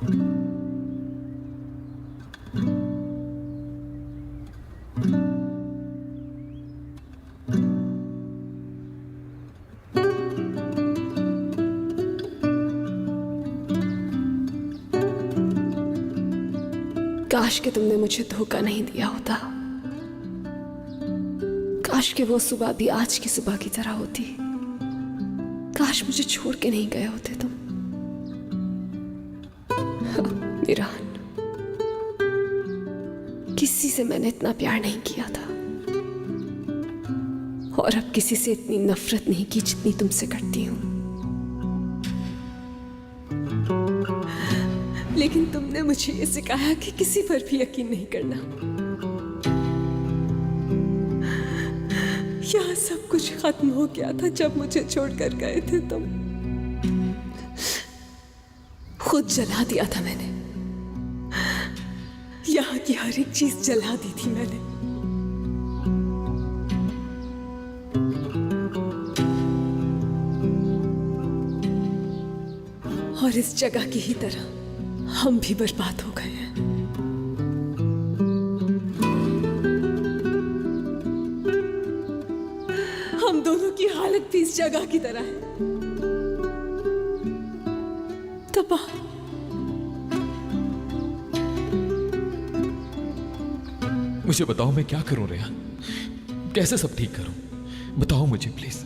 काश कि तुमने मुझे धोखा नहीं दिया होता। काश कि वो सुबह भी आज की सुबह की तरह होती। काश मुझे छोड़ के नहीं गए होते तुम। मीरान, किसी से मैंने इतना प्यार नहीं किया था और अब किसी से इतनी नफरत नहीं की जितनी तुमसे करती हूं। लेकिन तुमने मुझे ये सिखाया कि किसी पर भी यकीन नहीं करना। यहाँ सब कुछ खत्म हो गया था जब मुझे छोड़कर गए थे तुम। खुद जला दिया था मैंने, यहाँ की हर एक चीज जला दी थी मैंने। और इस जगह की ही तरह हम भी बर्बाद हो गए हैं। हम दोनों की हालत भी इस जगह की तरह है, तबाह। मुझे बताओ मैं क्या करूं रेहान, कैसे सब ठीक करूं? बताओ मुझे प्लीज।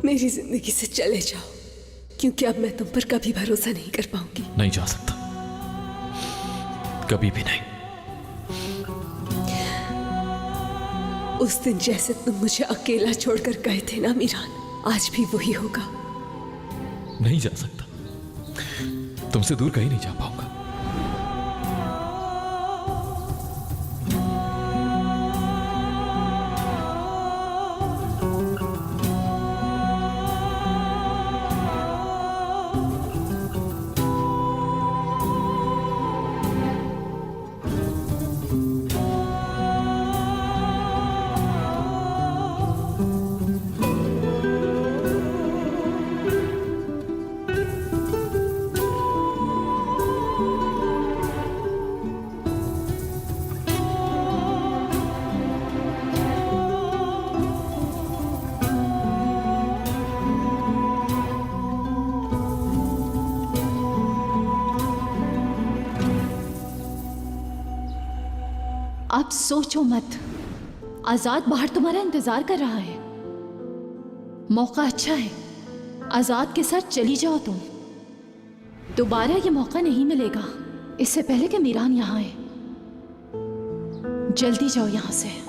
मेरी जिंदगी से चले जाओ, क्योंकि अब मैं तुम पर कभी भरोसा नहीं कर पाऊंगी। नहीं जा सकता, कभी भी नहीं। उस दिन जैसे तुम मुझे अकेला छोड़कर गए थे ना मीरान, आज भी वही होगा। नहीं जा सकता, तुमसे दूर कहीं नहीं जा पाऊंगा। आप सोचो मत, आजाद बाहर तुम्हारा इंतजार कर रहा है। मौका अच्छा है, आजाद के साथ चली जाओ तुम। दोबारा ये मौका नहीं मिलेगा, इससे पहले कि मीरान यहाँ आए। जल्दी जाओ यहाँ से।